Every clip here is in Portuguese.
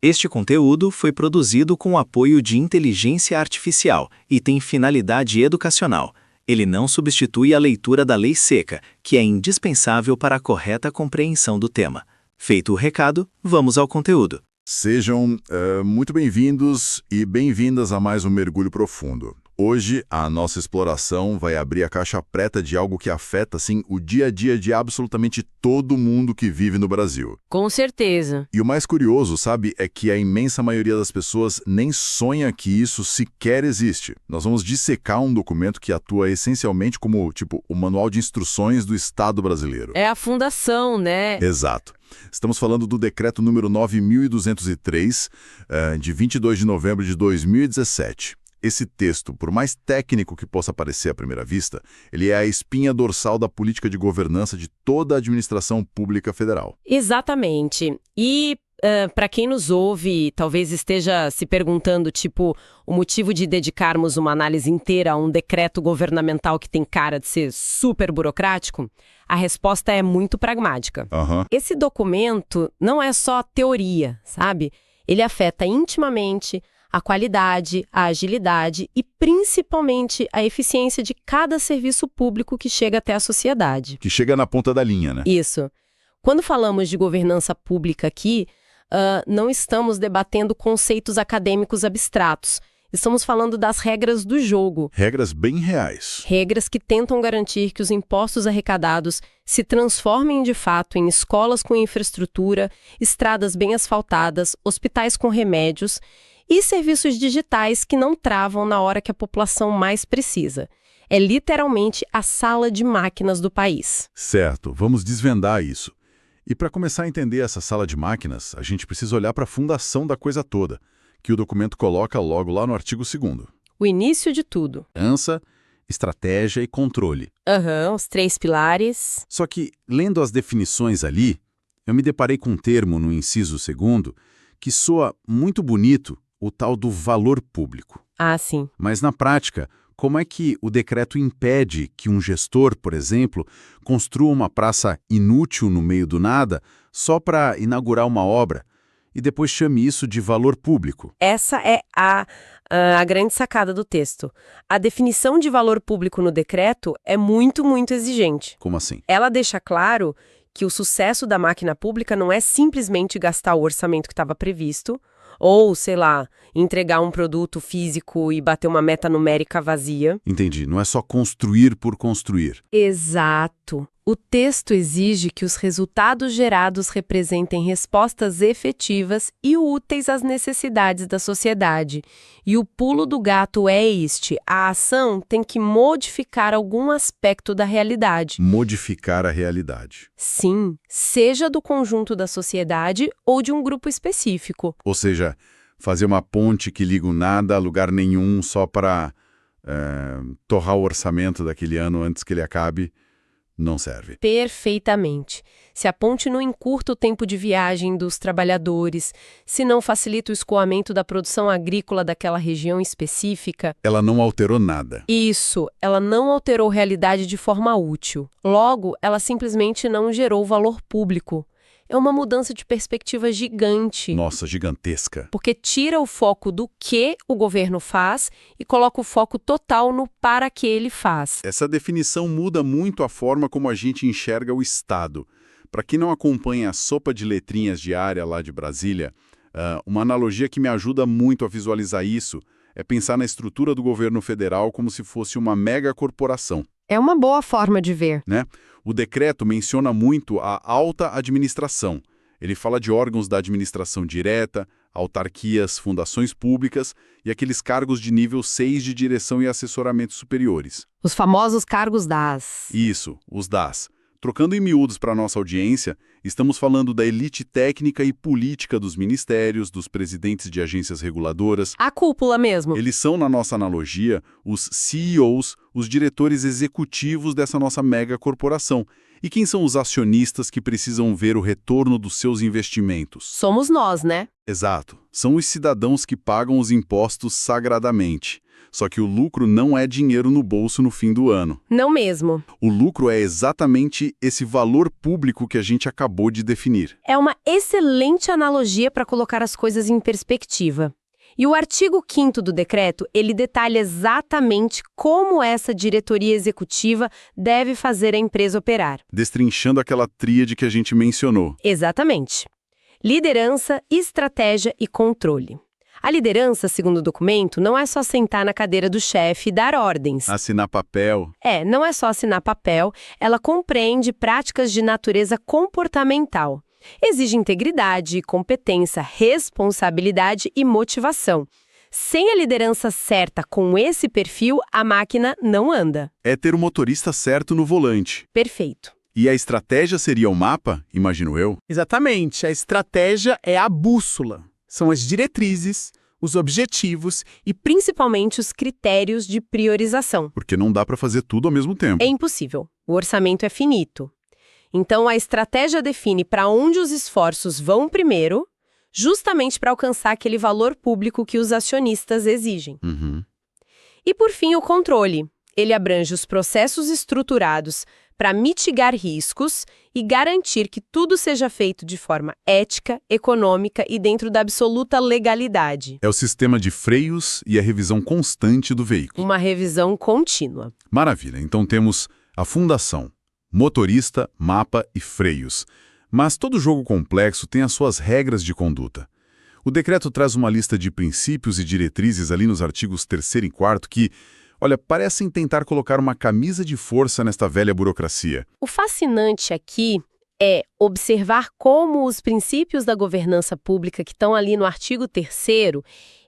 Este conteúdo foi produzido com o apoio de inteligência artificial e tem finalidade educacional. Ele não substitui a leitura da lei seca, que é indispensável para a correta compreensão do tema. Feito o recado, vamos ao conteúdo. Sejam muito bem-vindos e bem-vindas a mais um Mergulho Profundo. Hoje, a nossa exploração vai abrir a caixa preta de algo que afeta, assim, o dia a dia de absolutamente todo mundo que vive no Brasil. Com certeza. E o mais curioso, sabe, é que a imensa maioria das pessoas nem sonha que isso sequer existe. Nós vamos dissecar um documento que atua essencialmente como, o manual de instruções do Estado brasileiro. É a fundação, né? Exato. Estamos falando do decreto número 9.203, de 22 de novembro de 2017. Esse texto, por mais técnico que possa parecer à primeira vista, ele é a espinha dorsal da política de governança de toda a administração pública federal. Exatamente. E para quem nos ouve, talvez esteja se perguntando, o motivo de dedicarmos uma análise inteira a um decreto governamental que tem cara de ser super burocrático, a resposta é muito pragmática. Esse documento não é só teoria, sabe? Ele afeta intimamente a qualidade, a agilidade e, principalmente, a eficiência de cada serviço público que chega até a sociedade. Que chega na ponta da linha, né? Isso. Quando falamos de governança pública aqui, não estamos debatendo conceitos acadêmicos abstratos. Estamos falando das regras do jogo. Regras bem reais. Regras que tentam garantir que os impostos arrecadados se transformem de fato em escolas com infraestrutura, estradas bem asfaltadas, hospitais com remédios e serviços digitais que não travam na hora que a população mais precisa. É literalmente a sala de máquinas do país. Certo, vamos desvendar isso. E para começar a entender essa sala de máquinas, a gente precisa olhar para a fundação da coisa toda, que o documento coloca logo lá no artigo 2º. O início de tudo. Governança, estratégia e controle. Os 3 pilares. Só que, lendo as definições ali, eu me deparei com um termo no inciso 2º que soa muito bonito, o tal do valor público. Ah, sim. Mas na prática, como é que o decreto impede que um gestor, por exemplo, construa uma praça inútil no meio do nada só para inaugurar uma obra e depois chame isso de valor público? Essa é a grande sacada do texto. A definição de valor público no decreto é muito, muito exigente. Como assim? Ela deixa claro que o sucesso da máquina pública não é simplesmente gastar o orçamento que estava previsto, ou, entregar um produto físico e bater uma meta numérica vazia. Entendi, não é só construir por construir. Exato. O texto exige que os resultados gerados representem respostas efetivas e úteis às necessidades da sociedade. E o pulo do gato é este: a ação tem que modificar algum aspecto da realidade. Modificar a realidade. Sim, seja do conjunto da sociedade ou de um grupo específico. Ou seja, fazer uma ponte que liga o nada a lugar nenhum só para torrar o orçamento daquele ano antes que ele acabe, não serve. Perfeitamente. Se a ponte não encurta o tempo de viagem dos trabalhadores, se não facilita o escoamento da produção agrícola daquela região específica... Ela não alterou nada. Isso, ela não alterou realidade de forma útil. Logo, ela simplesmente não gerou valor público. É uma mudança de perspectiva gigante. Nossa, gigantesca. Porque tira o foco do que o governo faz e coloca o foco total no para que ele faz. Essa definição muda muito a forma como a gente enxerga o Estado. Para quem não acompanha a sopa de letrinhas diária lá de Brasília, uma analogia que me ajuda muito a visualizar isso é pensar na estrutura do governo federal como se fosse uma mega corporação. É uma boa forma de ver. Né? O decreto menciona muito a alta administração. Ele fala de órgãos da administração direta, autarquias, fundações públicas e aqueles cargos de nível 6 de direção e assessoramento superiores. Os famosos cargos DAS. Isso, os DAS. Trocando em miúdos para a nossa audiência, estamos falando da elite técnica e política dos ministérios, dos presidentes de agências reguladoras. A cúpula mesmo. Eles são, na nossa analogia, os CEOs, os diretores executivos dessa nossa mega corporação. E quem são os acionistas que precisam ver o retorno dos seus investimentos? Somos nós, né? Exato. São os cidadãos que pagam os impostos sagradamente. Só que o lucro não é dinheiro no bolso no fim do ano. Não mesmo. O lucro é exatamente esse valor público que a gente acabou de definir. É uma excelente analogia para colocar as coisas em perspectiva. E o artigo 5º do decreto, ele detalha exatamente como essa diretoria executiva deve fazer a empresa operar. Destrinchando aquela tríade que a gente mencionou. Exatamente. Liderança, estratégia e controle. A liderança, segundo o documento, não é só sentar na cadeira do chefe e dar ordens. Assinar papel. Não é só assinar papel, ela compreende práticas de natureza comportamental. Exige integridade, competência, responsabilidade e motivação. Sem a liderança certa com esse perfil, a máquina não anda. É ter o motorista certo no volante. Perfeito. E a estratégia seria o mapa, imagino eu? Exatamente, a estratégia é a bússola. São as diretrizes, os objetivos E principalmente os critérios de priorização. Porque não dá para fazer tudo ao mesmo tempo. É impossível. O orçamento é finito. Então, a estratégia define para onde os esforços vão primeiro, justamente para alcançar aquele valor público que os acionistas exigem. Uhum. E, por fim, o controle. Ele abrange os processos estruturados para mitigar riscos e garantir que tudo seja feito de forma ética, econômica e dentro da absoluta legalidade. É o sistema de freios e a revisão constante do veículo. Uma revisão contínua. Maravilha, então temos a fundação, motorista, mapa e freios. Mas todo jogo complexo tem as suas regras de conduta. O decreto traz uma lista de princípios e diretrizes ali nos artigos 3º e 4º que, olha, parecem tentar colocar uma camisa de força nesta velha burocracia. O fascinante aqui é observar como os princípios da governança pública que estão ali no artigo 3º,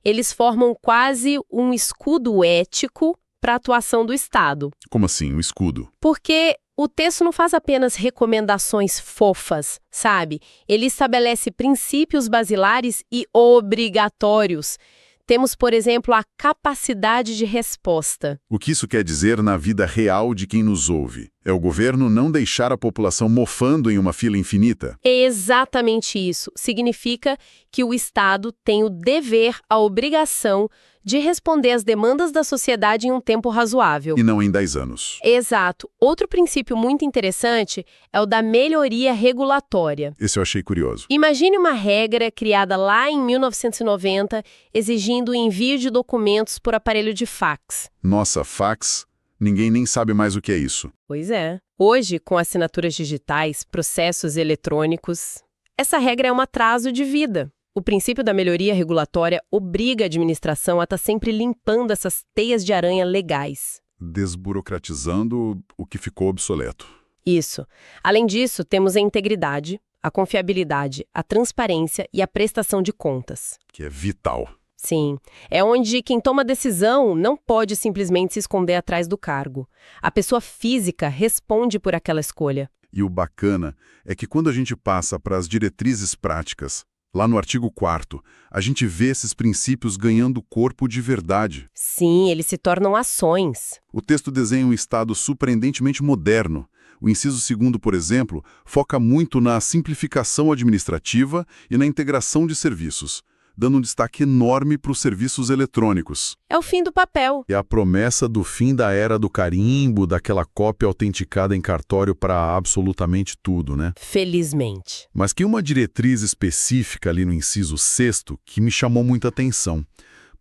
eles formam quase um escudo ético para a atuação do Estado. Como assim, um escudo? Porque o texto não faz apenas recomendações fofas, sabe? Ele estabelece princípios basilares e obrigatórios. Temos, por exemplo, a capacidade de resposta. O que isso quer dizer na vida real de quem nos ouve? É o governo não deixar a população mofando em uma fila infinita? É exatamente isso. Significa que o Estado tem o dever, a obrigação de responder às demandas da sociedade em um tempo razoável. E não em 10 anos. Exato. Outro princípio muito interessante é o da melhoria regulatória. Esse eu achei curioso. Imagine uma regra criada lá em 1990, exigindo o envio de documentos por aparelho de fax. Nossa, fax? Ninguém nem sabe mais o que é isso. Pois é. Hoje, com assinaturas digitais, processos eletrônicos, essa regra é um atraso de vida. O princípio da melhoria regulatória obriga a administração a estar sempre limpando essas teias de aranha legais. Desburocratizando o que ficou obsoleto. Isso. Além disso, temos a integridade, a confiabilidade, a transparência e a prestação de contas. Que é vital. Sim, é onde quem toma decisão não pode simplesmente se esconder atrás do cargo. A pessoa física responde por aquela escolha. E o bacana é que quando a gente passa para as diretrizes práticas, lá no artigo 4º, a gente vê esses princípios ganhando corpo de verdade. Sim, eles se tornam ações. O texto desenha um Estado surpreendentemente moderno. O inciso 2º, por exemplo, foca muito na simplificação administrativa e na integração de serviços, dando um destaque enorme para os serviços eletrônicos. É o fim do papel. É a promessa do fim da era do carimbo, daquela cópia autenticada em cartório para absolutamente tudo, né? Felizmente. Mas que uma diretriz específica ali no inciso 6º que me chamou muita atenção,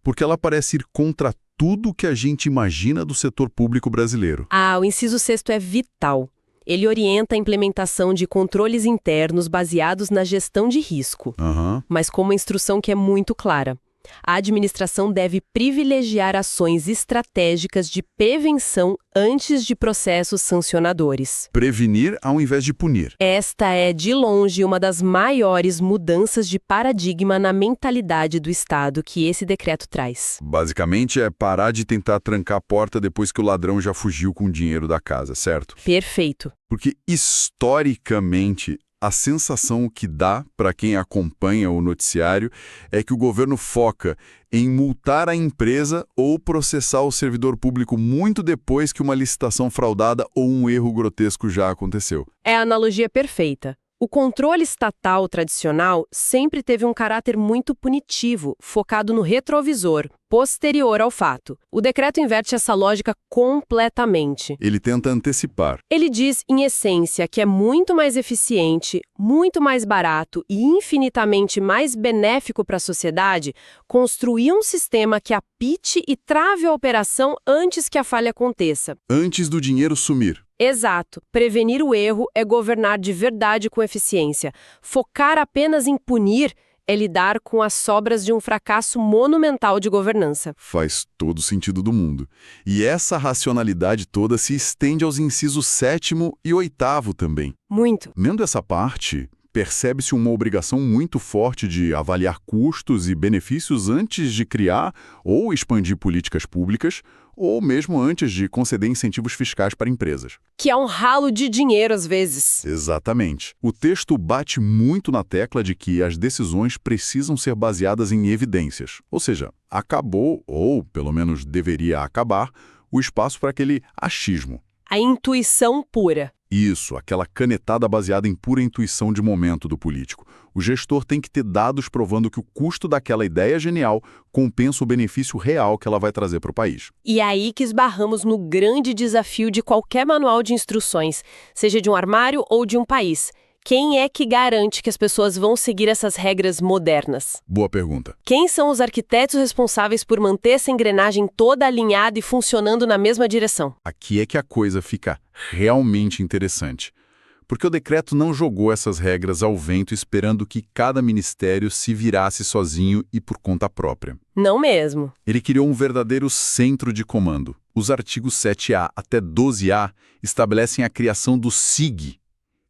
porque ela parece ir contra tudo que a gente imagina do setor público brasileiro. O inciso 6º é vital. Ele orienta a implementação de controles internos baseados na gestão de risco, mas com uma instrução que é muito clara. A administração deve privilegiar ações estratégicas de prevenção antes de processos sancionadores. Prevenir ao invés de punir. Esta é, de longe, uma das maiores mudanças de paradigma na mentalidade do Estado que esse decreto traz. Basicamente é parar de tentar trancar a porta depois que o ladrão já fugiu com o dinheiro da casa, certo? Perfeito. Porque, historicamente, a sensação que dá para quem acompanha o noticiário é que o governo foca em multar a empresa ou processar o servidor público muito depois que uma licitação fraudada ou um erro grotesco já aconteceu. É a analogia perfeita. O controle estatal tradicional sempre teve um caráter muito punitivo, focado no retrovisor, posterior ao fato. O decreto inverte essa lógica completamente. Ele tenta antecipar. Ele diz, em essência, que é muito mais eficiente, muito mais barato e infinitamente mais benéfico para a sociedade construir um sistema que apite e trave a operação antes que a falha aconteça. Antes do dinheiro sumir. Exato. Prevenir o erro é governar de verdade com eficiência. Focar apenas em punir é lidar com as sobras de um fracasso monumental de governança. Faz todo sentido do mundo. E essa racionalidade toda se estende aos incisos 7º e 8º também. Muito. Lendo essa parte, percebe-se uma obrigação muito forte de avaliar custos e benefícios antes de criar ou expandir políticas públicas, ou mesmo antes de conceder incentivos fiscais para empresas. Que é um ralo de dinheiro às vezes. Exatamente. O texto bate muito na tecla de que as decisões precisam ser baseadas em evidências. Ou seja, acabou, ou pelo menos deveria acabar, o espaço para aquele achismo. A intuição pura. Isso, aquela canetada baseada em pura intuição de momento do político. O gestor tem que ter dados provando que o custo daquela ideia genial compensa o benefício real que ela vai trazer para o país. E é aí que esbarramos no grande desafio de qualquer manual de instruções, seja de um armário ou de um país. Quem é que garante que as pessoas vão seguir essas regras modernas? Boa pergunta. Quem são os arquitetos responsáveis por manter essa engrenagem toda alinhada e funcionando na mesma direção? Aqui é que a coisa fica realmente interessante. Porque o decreto não jogou essas regras ao vento esperando que cada ministério se virasse sozinho e por conta própria. Não mesmo. Ele criou um verdadeiro centro de comando. Os artigos 7A até 12A estabelecem a criação do SIG,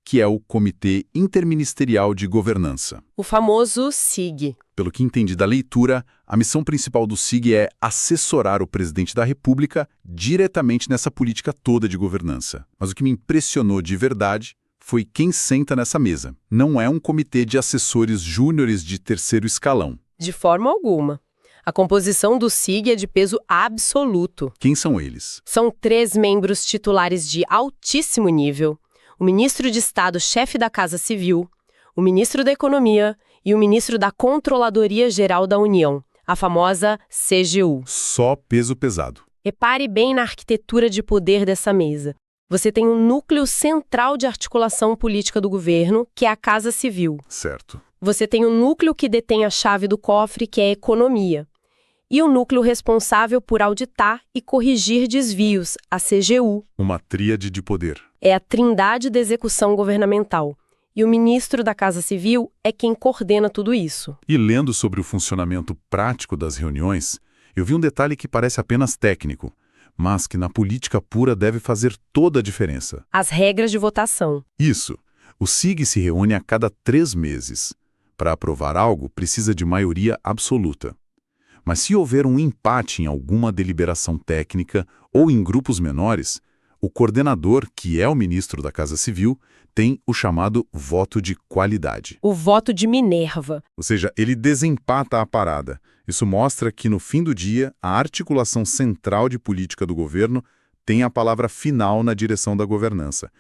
que é o Comitê Interministerial de Governança. O famoso SIG. Pelo que entendi da leitura, a missão principal do SIG é assessorar o presidente da República diretamente nessa política toda de governança. Mas o que me impressionou de verdade foi quem senta nessa mesa. Não é um comitê de assessores júniores de terceiro escalão. De forma alguma. A composição do SIG é de peso absoluto. Quem são eles? São 3 membros titulares de altíssimo nível: o ministro de Estado, chefe da Casa Civil, o ministro da Economia e o ministro da Controladoria Geral da União, a famosa CGU. Só peso pesado. Repare bem na arquitetura de poder dessa mesa. Você tem um núcleo central de articulação política do governo, que é a Casa Civil. Certo. Você tem um núcleo que detém a chave do cofre, que é a Economia. E o núcleo responsável por auditar e corrigir desvios, a CGU. Uma tríade de poder. É a trindade da execução governamental. E o ministro da Casa Civil é quem coordena tudo isso. E lendo sobre o funcionamento prático das reuniões, eu vi um detalhe que parece apenas técnico, mas que na política pura deve fazer toda a diferença. As regras de votação. Isso. O SIG se reúne a cada 3 meses. Para aprovar algo, precisa de maioria absoluta. Mas se houver um empate em alguma deliberação técnica ou em grupos menores, o coordenador, que é o ministro da Casa Civil, tem o chamado voto de qualidade. O voto de Minerva. Ou seja, ele desempata a parada. Isso mostra que, no fim do dia, a articulação central de política do governo tem a palavra final na direção da governança.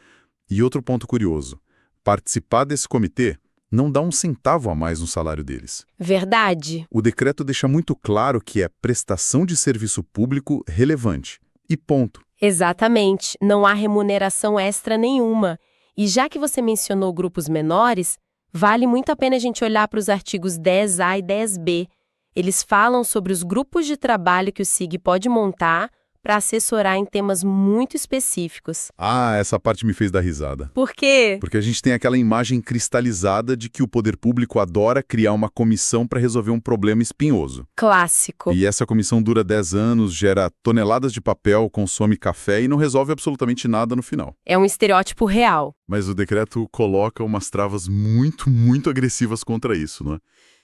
E outro ponto curioso, participar desse comitê não dá um centavo a mais no salário deles. Verdade. O decreto deixa muito claro que é prestação de serviço público relevante. E ponto. Exatamente. Não há remuneração extra nenhuma. E já que você mencionou grupos menores, vale muito a pena a gente olhar para os artigos 10A e 10B. Eles falam sobre os grupos de trabalho que o SIG pode montar para assessorar em temas muito específicos. Ah, essa parte me fez dar risada. Por quê? Porque a gente tem aquela imagem cristalizada de que o poder público adora criar uma comissão para resolver um problema espinhoso. Clássico. E essa comissão dura 10 anos, gera toneladas de papel, consome café e não resolve absolutamente nada no final. É um estereótipo real. Mas o decreto coloca umas travas muito agressivas contra isso, não é?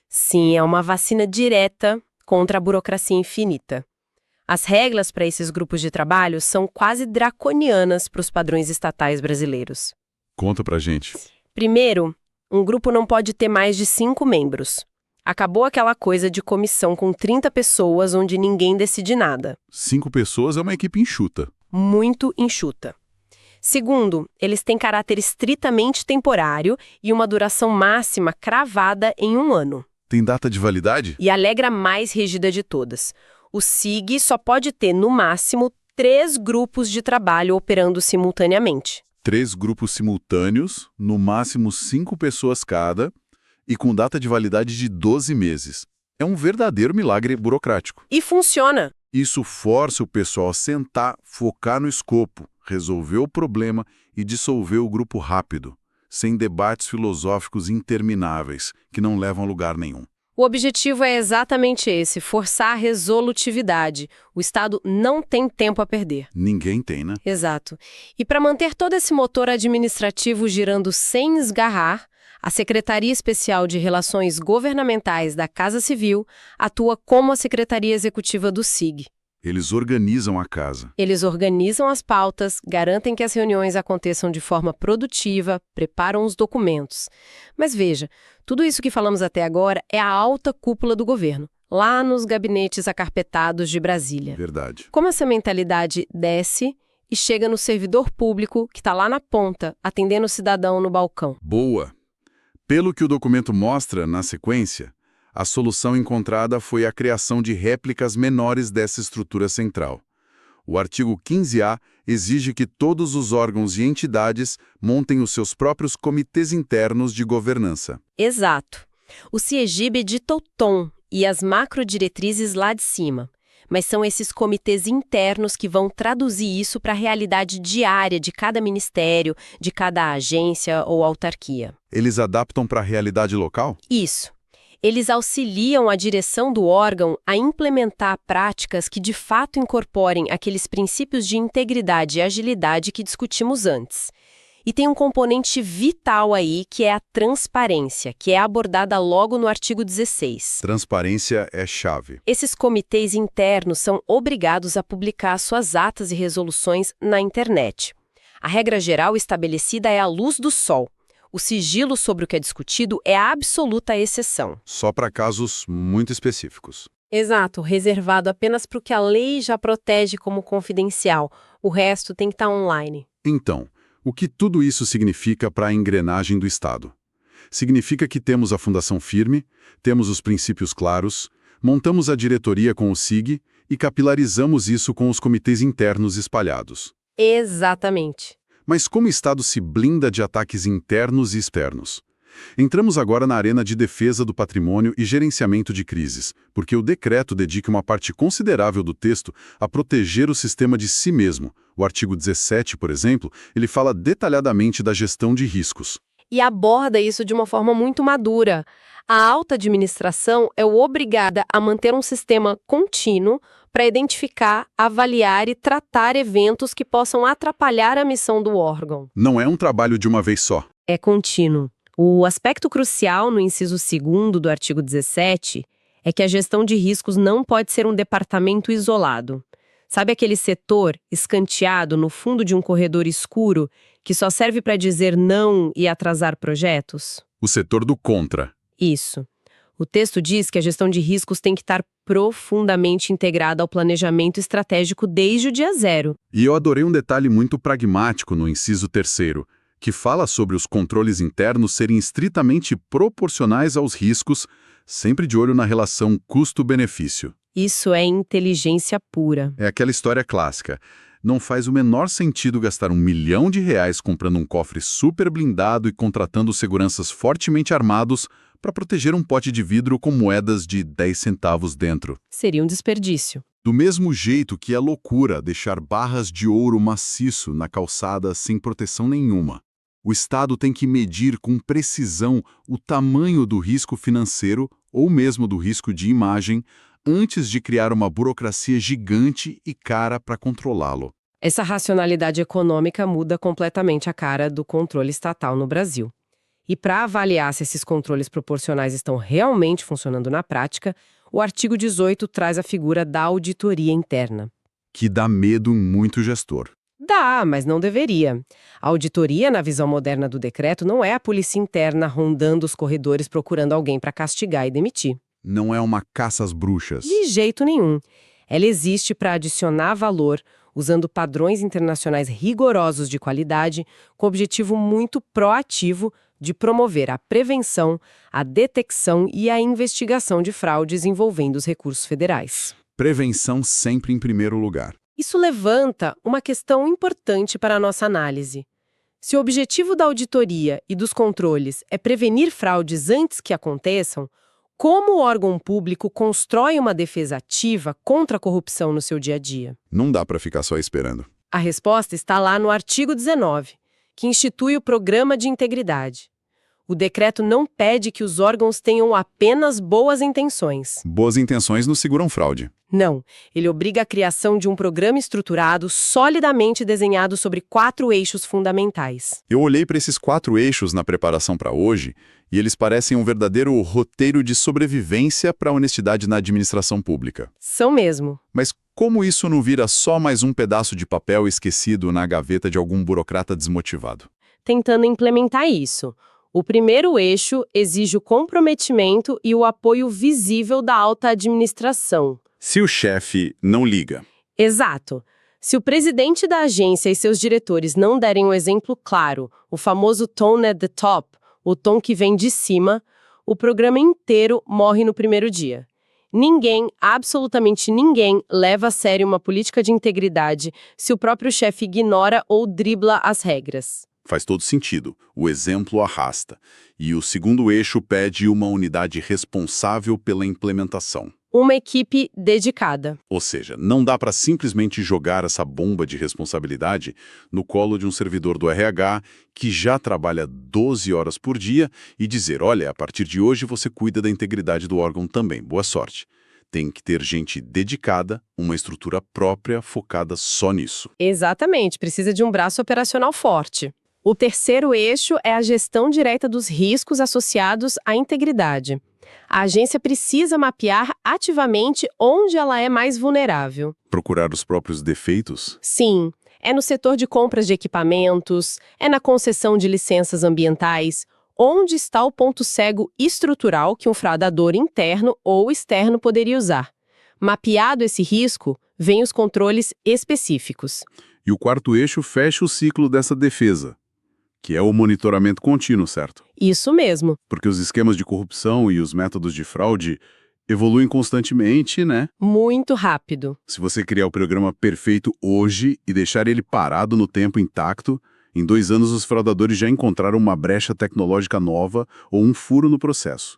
Sim, é uma vacina direta contra a burocracia infinita. As regras para esses grupos de trabalho são quase draconianas para os padrões estatais brasileiros. Conta pra gente. Primeiro, um grupo não pode ter mais de 5 membros. Acabou aquela coisa de comissão com 30 pessoas onde ninguém decide nada. 5 pessoas é uma equipe enxuta. Muito enxuta. Segundo, eles têm caráter estritamente temporário e uma duração máxima cravada em 1 ano. Tem data de validade? E a regra mais rígida de todas. O SIG só pode ter, no máximo, 3 grupos de trabalho operando simultaneamente. 3 grupos simultâneos, no máximo 5 pessoas cada, e com data de validade de 12 meses. É um verdadeiro milagre burocrático. E funciona! Isso força o pessoal a sentar, focar no escopo, resolver o problema e dissolver o grupo rápido, sem debates filosóficos intermináveis, que não levam a lugar nenhum. O objetivo é exatamente esse, forçar a resolutividade. O Estado não tem tempo a perder. Ninguém tem, né? Exato. E para manter todo esse motor administrativo girando sem esgarrar, a Secretaria Especial de Relações Governamentais da Casa Civil atua como a Secretaria Executiva do SIG. Eles organizam a casa. Eles organizam as pautas, garantem que as reuniões aconteçam de forma produtiva, preparam os documentos. Mas veja, tudo isso que falamos até agora é a alta cúpula do governo, lá nos gabinetes acarpetados de Brasília. Verdade. Como essa mentalidade desce e chega no servidor público que está lá na ponta, atendendo o cidadão no balcão? Boa! Pelo que o documento mostra, na sequência, a solução encontrada foi a criação de réplicas menores dessa estrutura central. O artigo 15A exige que todos os órgãos e entidades montem os seus próprios comitês internos de governança. Exato. O CIEGIB dita o tom e as macrodiretrizes lá de cima. Mas são esses comitês internos que vão traduzir isso para a realidade diária de cada ministério, de cada agência ou autarquia. Eles adaptam para a realidade local? Isso. Eles auxiliam a direção do órgão a implementar práticas que de fato incorporem aqueles princípios de integridade e agilidade que discutimos antes. E tem um componente vital aí, que é a transparência, que é abordada logo no artigo 16. Transparência é chave. Esses comitês internos são obrigados a publicar suas atas e resoluções na internet. A regra geral estabelecida é a luz do sol. O sigilo sobre o que é discutido é a absoluta exceção. Só para casos muito específicos. Exato, reservado apenas para o que a lei já protege como confidencial. O resto tem que estar online. Então, o que tudo isso significa para a engrenagem do Estado? Significa que temos a fundação firme, temos os princípios claros, montamos a diretoria com o SIG e capilarizamos isso com os comitês internos espalhados. Exatamente. Mas como o Estado se blinda de ataques internos e externos? Entramos agora na arena de defesa do patrimônio e gerenciamento de crises, porque o decreto dedica uma parte considerável do texto a proteger o sistema de si mesmo. O artigo 17, por exemplo, ele fala detalhadamente da gestão de riscos. E aborda isso de uma forma muito madura. A alta administração é obrigada a manter um sistema contínuo para identificar, avaliar e tratar eventos que possam atrapalhar a missão do órgão. Não é um trabalho de uma vez só. É contínuo. O aspecto crucial no inciso 2º do artigo 17 é que a gestão de riscos não pode ser um departamento isolado. Sabe aquele setor escanteado no fundo de um corredor escuro que só serve para dizer não e atrasar projetos? O setor do contra. Isso. O texto diz que a gestão de riscos tem que estar profundamente integrada ao planejamento estratégico desde o dia zero. E eu adorei um detalhe muito pragmático no inciso 3º, que fala sobre os controles internos serem estritamente proporcionais aos riscos, sempre de olho na relação custo-benefício. Isso é inteligência pura. É aquela história clássica. Não faz o menor sentido gastar R$1 milhão comprando um cofre super blindado e contratando seguranças fortemente armados para proteger um pote de vidro com moedas de 10 centavos dentro. Seria um desperdício. Do mesmo jeito que é loucura deixar barras de ouro maciço na calçada sem proteção nenhuma. O Estado tem que medir com precisão o tamanho do risco financeiro ou mesmo do risco de imagem antes de criar uma burocracia gigante e cara para controlá-lo. Essa racionalidade econômica muda completamente a cara do controle estatal no Brasil. E para avaliar se esses controles proporcionais estão realmente funcionando na prática, o artigo 18 traz a figura da auditoria interna. Que dá medo em muito gestor. Dá, mas não deveria. A auditoria, na visão moderna do decreto, não é a polícia interna rondando os corredores procurando alguém para castigar e demitir. Não é uma caça às bruxas. De jeito nenhum. Ela existe para adicionar valor, usando padrões internacionais rigorosos de qualidade, com o objetivo muito proativo de promover a prevenção, a detecção e a investigação de fraudes envolvendo os recursos federais. Prevenção sempre em primeiro lugar. Isso levanta uma questão importante para a nossa análise. Se o objetivo da auditoria e dos controles é prevenir fraudes antes que aconteçam, como o órgão público constrói uma defesa ativa contra a corrupção no seu dia a dia? Não dá para ficar só esperando. A resposta está lá no artigo 19, que institui o Programa de Integridade. O decreto não pede que os órgãos tenham apenas boas intenções. Boas intenções não seguram fraude. Não, ele obriga a criação de um programa estruturado, solidamente desenhado sobre 4 eixos fundamentais. Eu olhei para esses 4 eixos na preparação para hoje e eles parecem um verdadeiro roteiro de sobrevivência para a honestidade na administração pública. São mesmo. Mas como isso não vira só mais um pedaço de papel esquecido na gaveta de algum burocrata desmotivado? Tentando implementar isso. O primeiro eixo exige o comprometimento e o apoio visível da alta administração. Se o chefe não liga. Exato. Se o presidente da agência e seus diretores não derem um exemplo claro, o famoso tone at the top, o tom que vem de cima, o programa inteiro morre no primeiro dia. Ninguém, absolutamente ninguém, leva a sério uma política de integridade se o próprio chefe ignora ou dribla as regras. Faz todo sentido. O exemplo arrasta. E o segundo eixo pede uma unidade responsável pela implementação. Uma equipe dedicada. Ou seja, não dá para simplesmente jogar essa bomba de responsabilidade no colo de um servidor do RH que já trabalha 12 horas por dia e dizer, olha, a partir de hoje você cuida da integridade do órgão também. Boa sorte. Tem que ter gente dedicada, uma estrutura própria focada só nisso. Exatamente, precisa de um braço operacional forte. O terceiro eixo é a gestão direta dos riscos associados à integridade. A agência precisa mapear ativamente onde ela é mais vulnerável. Procurar os próprios defeitos? Sim, é no setor de compras de equipamentos, é na concessão de licenças ambientais. Onde está o ponto cego estrutural que um fraudador interno ou externo poderia usar? Mapeado esse risco, vêm os controles específicos. E o quarto eixo fecha o ciclo dessa defesa, que é o monitoramento contínuo, certo? Isso mesmo. Porque os esquemas de corrupção e os métodos de fraude evoluem constantemente, né? Muito rápido. Se você criar o programa perfeito hoje e deixar ele parado no tempo intacto, em 2 anos os fraudadores já encontraram uma brecha tecnológica nova ou um furo no processo.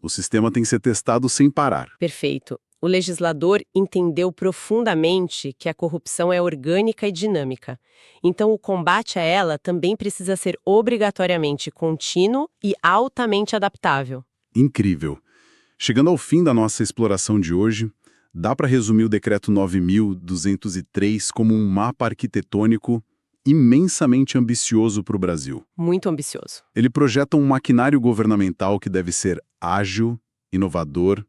O sistema tem que ser testado sem parar. Perfeito. O legislador entendeu profundamente que a corrupção é orgânica e dinâmica. Então, o combate a ela também precisa ser obrigatoriamente contínuo e altamente adaptável. Incrível. Chegando ao fim da nossa exploração de hoje, dá para resumir o Decreto 9.203 como um mapa arquitetônico imensamente ambicioso para o Brasil. Muito ambicioso. Ele projeta um maquinário governamental que deve ser ágil, inovador,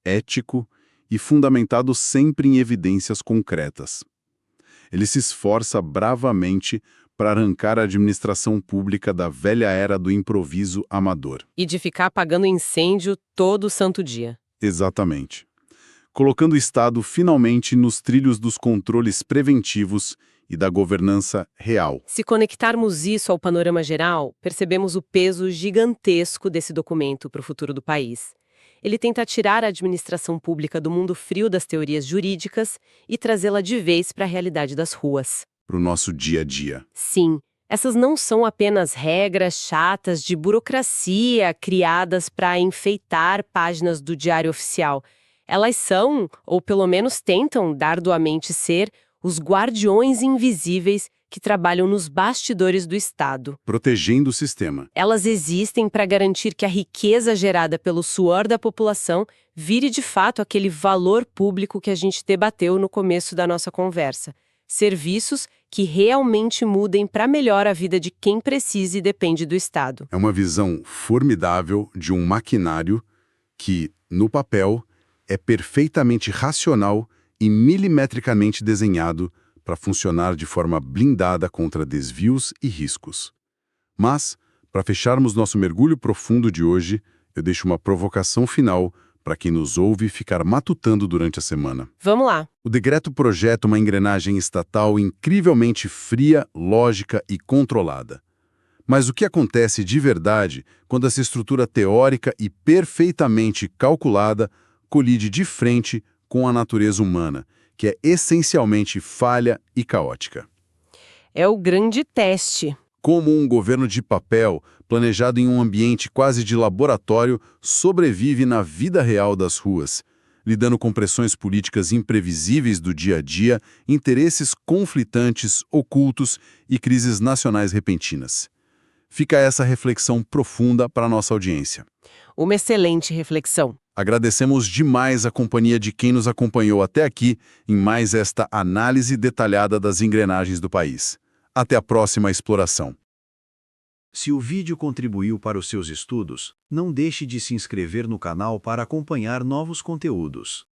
ético e fundamentado sempre em evidências concretas. Ele se esforça bravamente para arrancar a administração pública da velha era do improviso amador. E de ficar apagando incêndio todo santo dia. Exatamente. Colocando o Estado finalmente nos trilhos dos controles preventivos e da governança real. Se conectarmos isso ao panorama geral, percebemos o peso gigantesco desse documento para o futuro do país. Ele tenta tirar a administração pública do mundo frio das teorias jurídicas e trazê-la de vez para a realidade das ruas. Para o nosso dia a dia. Sim, essas não são apenas regras chatas de burocracia criadas para enfeitar páginas do Diário Oficial. Elas são, ou pelo menos tentam arduamente ser, os guardiões invisíveis que trabalham nos bastidores do Estado. Protegendo o sistema. Elas existem para garantir que a riqueza gerada pelo suor da população vire de fato aquele valor público que a gente debateu no começo da nossa conversa. Serviços que realmente mudem para melhor a vida de quem precisa e depende do Estado. É uma visão formidável de um maquinário que, no papel, é perfeitamente racional e milimetricamente desenhado para funcionar de forma blindada contra desvios e riscos. Mas, para fecharmos nosso mergulho profundo de hoje, eu deixo uma provocação final para quem nos ouve ficar matutando durante a semana. Vamos lá. O decreto projeta uma engrenagem estatal incrivelmente fria, lógica e controlada. Mas o que acontece de verdade quando essa estrutura teórica e perfeitamente calculada colide de frente com a natureza humana, que é essencialmente falha e caótica? É o grande teste. Como um governo de papel, planejado em um ambiente quase de laboratório, sobrevive na vida real das ruas, lidando com pressões políticas imprevisíveis do dia a dia, interesses conflitantes, ocultos e crises nacionais repentinas. Fica essa reflexão profunda para a nossa audiência. Uma excelente reflexão. Agradecemos demais a companhia de quem nos acompanhou até aqui em mais esta análise detalhada das engrenagens do país. Até a próxima exploração. Se o vídeo contribuiu para os seus estudos, não deixe de se inscrever no canal para acompanhar novos conteúdos.